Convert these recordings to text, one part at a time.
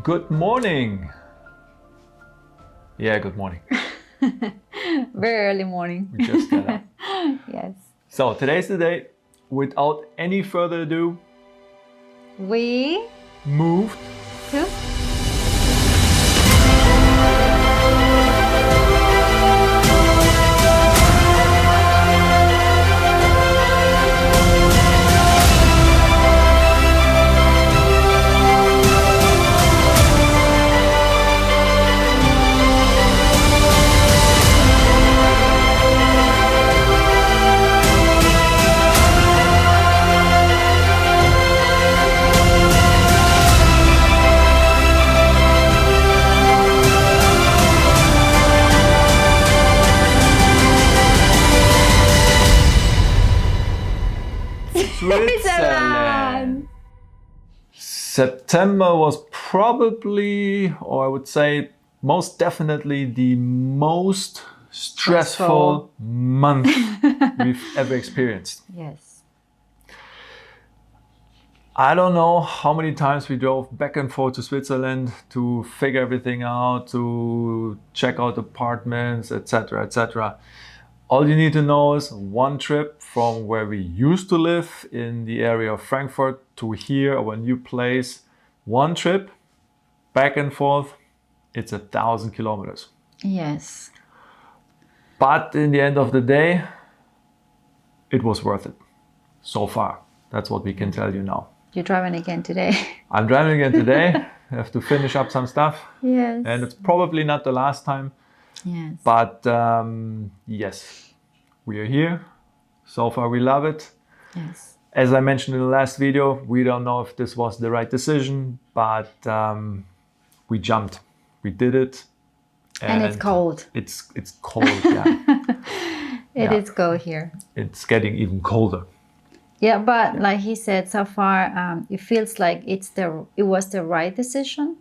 Good morning. Yeah, good morning. Very early morning. We just got up. Yes. So today's the day. Without any further ado, We moved to Switzerland. September was probably, or I would say most definitely, the most stressful month we've ever experienced. Yes. I don't know how many times we drove back and forth to Switzerland to figure everything out, to check out apartments, etc., etc. All you need to know is one trip from where we used to live in the area of Frankfurt to here, our new place. One trip back and forth, it's 1,000 kilometers. Yes. But in the end of the day, it was worth it. So far, that's what we can tell you now. You're driving again today. I'm driving again today. I have to finish up some stuff. Yes. And it's probably not the last time. Yes. But yes, we are here. So far, we love it. Yes. As I mentioned in the last video, we don't know if this was the right decision, but we jumped. We did it. And it's cold. It's cold, yeah. It is cold here. It's getting even colder. Yeah, but like he said, so far it feels like it was the right decision.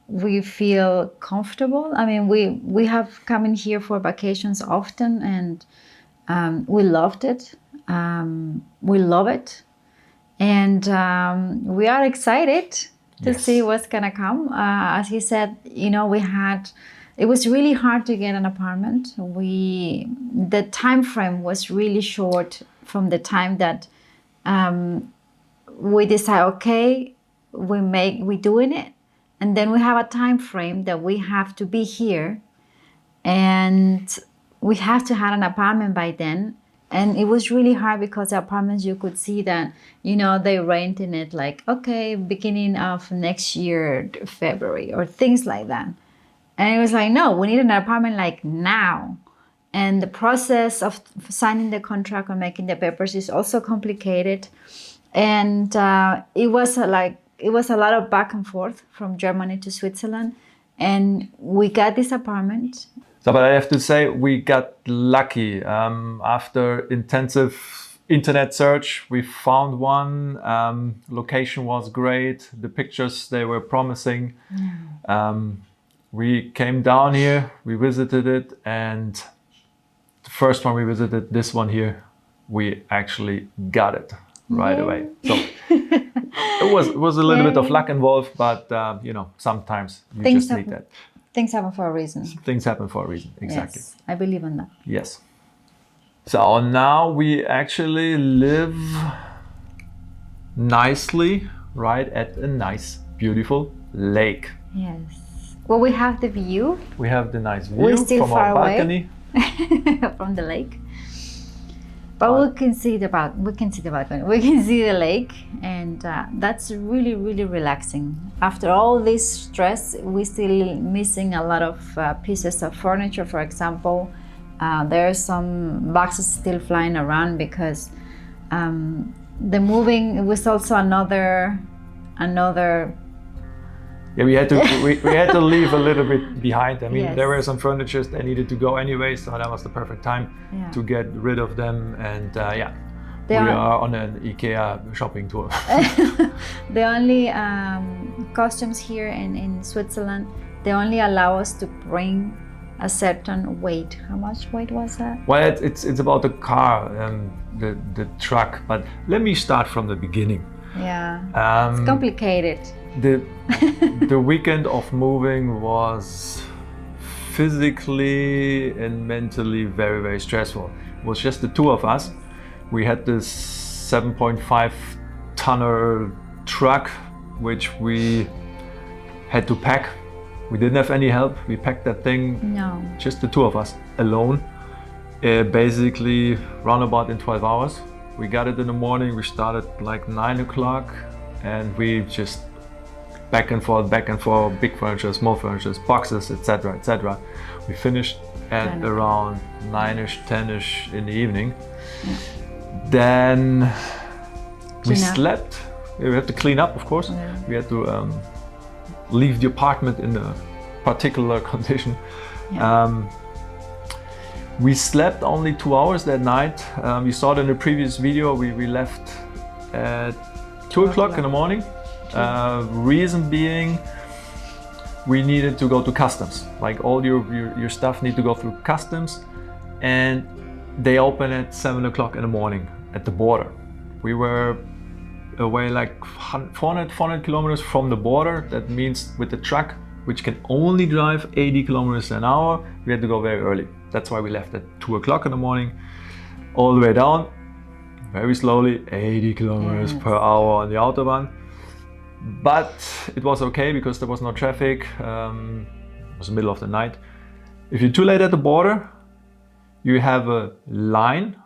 We feel comfortable. I mean, we have come in here for vacations often, and we loved it. We love it, and we are excited to see what's gonna come. As he said, it was really hard to get an apartment. The time frame was really short from the time that we decide, okay, we doing it. And then we have a time frame that we have to be here, and we have to have an apartment by then. And it was really hard because the apartments, you could see that, they renting it like, okay, beginning of next year, February, or things like that. And it was like, no, we need an apartment like now. And the process of signing the contract or making the papers is also complicated. And it was a lot of back and forth from Germany to Switzerland, and we got this apartment. So, but I have to say, we got lucky. After intensive internet search, we found one. Location was great. The pictures, they were promising. We came down here, we visited it, and the first one we visited, this one here, we actually got it right away. So it was a little bit of luck involved, but sometimes you just need that. Things happen for a reason. Things happen for a reason, exactly. Yes, I believe in that. Yes. So now we actually live nicely right at a nice, beautiful lake. Yes. Well, we have the view. We have the nice view We're still from far our away balcony. from the lake. But we can see the balcony. We can see the lake, and that's really, really relaxing. After all this stress, we're still missing a lot of pieces of furniture. For example, there are some boxes still flying around because the moving was also another. Yeah, we had to leave a little bit behind. I mean, Yes. there were some furnitures that needed to go anyway, so that was the perfect time to get rid of them. And we are on an IKEA shopping tour. The only costumes here in Switzerland, they only allow us to bring a certain weight. How much weight was that? Well, it's about the car, the truck. But let me start from the beginning. Yeah, it's complicated. The weekend of moving was physically and mentally very, very stressful. It was just the two of us. We had this 7.5 tonner truck, which we had to pack. We didn't have any help. We packed that thing, No. just the two of us, alone. Basically, roundabout in 12 hours. We got it in the morning. We started like 9 o'clock, and we just back and forth, big furniture, small furniture, boxes, etc., etc. We finished at 10. around 9ish, 10ish in the evening. Then we Clean up. slept. We had to clean up, of course. Yeah. We had to leave the apartment in a particular condition. Yeah. We slept only 2 hours that night. You saw it in the previous video. We left at 2 o'clock in the morning. Reason being, we needed to go to customs. Like all your stuff need to go through customs, and they open at 7 o'clock in the morning at the border. We were away like 400 kilometers from the border. That means with the truck, which can only drive 80 kilometers an hour, we had to go very early. That's why we left at 2 o'clock in the morning, all the way down, very slowly, 80 kilometers per hour on the Autobahn. But it was okay because there was no traffic. It was the middle of the night. If you're too late at the border, you have a line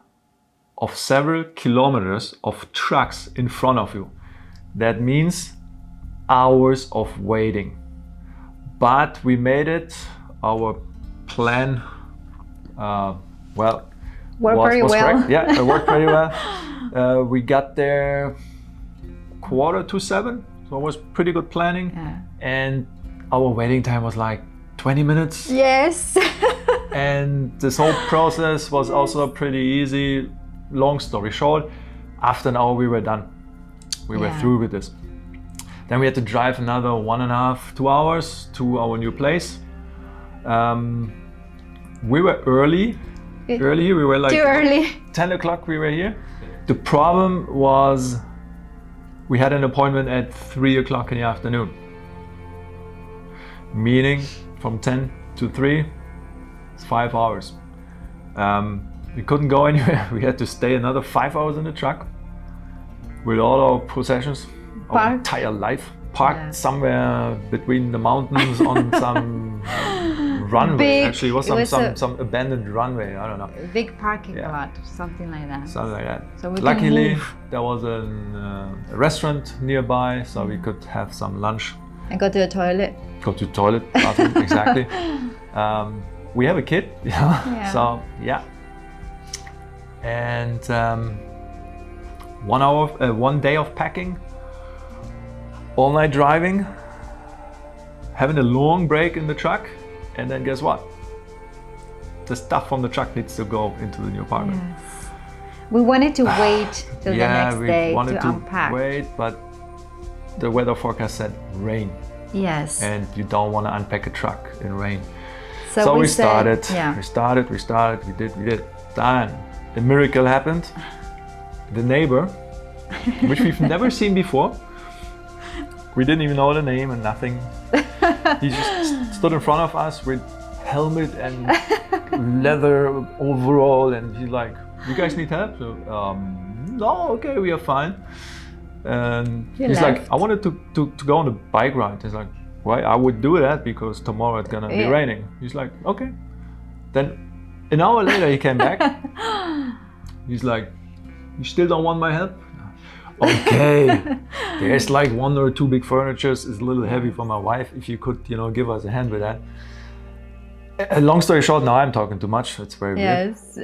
of several kilometers of trucks in front of you. That means hours of waiting. But we made it. Our plan, Worked was very well. correct. Yeah, it worked pretty well. We got there 6:45, so it was pretty good planning. Yeah. And our waiting time was like 20 minutes. Yes. And this whole process was also pretty easy. Long story short, after an hour we were done. We were Yeah. through with this. Then we had to drive another 1.5, 2 hours to our new place. We were early. We were like Too early. 10 o'clock we were here. The problem was we had an appointment at 3 o'clock in the afternoon. Meaning from 10 to 3, it's 5 hours. We couldn't go anywhere. We had to stay another 5 hours in the truck with all our possessions, our Parked. entire life, parked Yeah. somewhere between the mountains on some runway. Big- Actually, it was it was some abandoned runway. I don't know. Big parking Yeah. lot, something like that. Something like that. So we can Luckily, move. there was a restaurant nearby, so we could have some lunch. And go to the toilet. Go to the toilet, bathroom, exactly. We have a kid, Yeah. so yeah. And 1 day of packing, all night driving, having a long break in the truck, and then guess what? The stuff from the truck needs to go into the new apartment. Yes. We wanted to wait till the next we day wanted to unpack. wait, but the weather forecast said rain, Yes. and you don't want to unpack a truck in rain. So So we said- started, Yeah. we started, we did. Then a miracle happened. The neighbor, which we've never seen before, we didn't even know the name and nothing. He just stood in front of us with helmet and leather overall, and he's like, "You guys need help?" So, no, okay, we are fine. And He he's like, left. "I wanted to go on a bike ride." He's like, "Why? I would do that because tomorrow it's gonna be Yeah. raining." He's like, "Okay." Then an hour later he came back. He's like, "You still don't want my help?" Okay, there's like 1 or 2 big furnitures. It's a little heavy for my wife. If you could, give us a hand with that. Long story short, now I'm talking too much. It's very weird. Yes.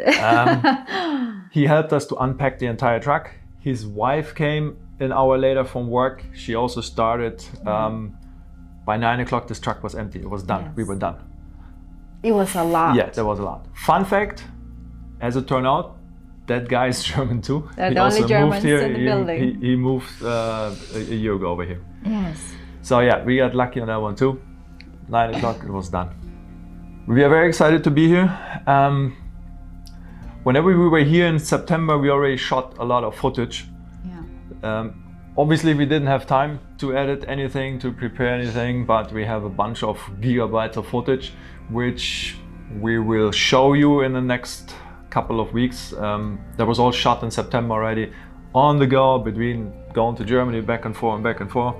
He helped us to unpack the entire truck. His wife came an hour later from work. She also started. By 9 o'clock, this truck was empty. It was done. Yes. We were done. It was a lot. Yeah, there was a lot. Fun fact, as it turned out, that guy is German too. They're He the only also moved Germans here. in the building. He moved a year ago over here. Yes. So yeah, we got lucky on that one too. 9 o'clock, it was done. We are very excited to be here. Whenever we were here in September, we already shot a lot of footage. Yeah. Obviously, we didn't have time to edit anything, to prepare anything, but we have a bunch of gigabytes of footage, which we will show you in the next couple of weeks. That was all shot in September already, on the go, between going to Germany, back and forth and back and forth.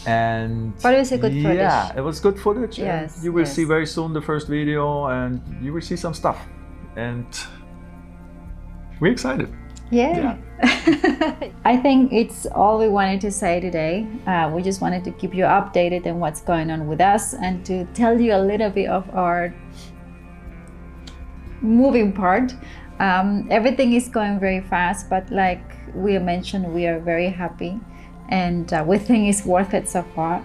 But it was a good footage. Yeah, it was good footage. Yes, and you will yes. see very soon the first video, and you will see some stuff. And we're excited. Yeah. I think it's all we wanted to say today. We just wanted to keep you updated on what's going on with us and to tell you a little bit of our moving part. Everything is going very fast, but like we mentioned, we are very happy and we think it's worth it so far.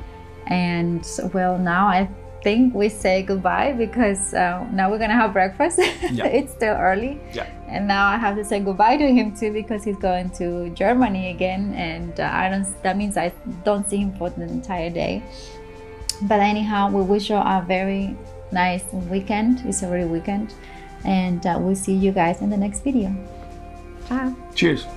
And well, now I think we say goodbye because now we're gonna have breakfast. Yeah. It's still early. Yeah. And now I have to say goodbye to him too because he's going to Germany again, and that means I don't see him for the entire day. But anyhow, we wish you a very nice weekend. It's already weekend, and we'll see you guys in the next video. Ciao. Cheers.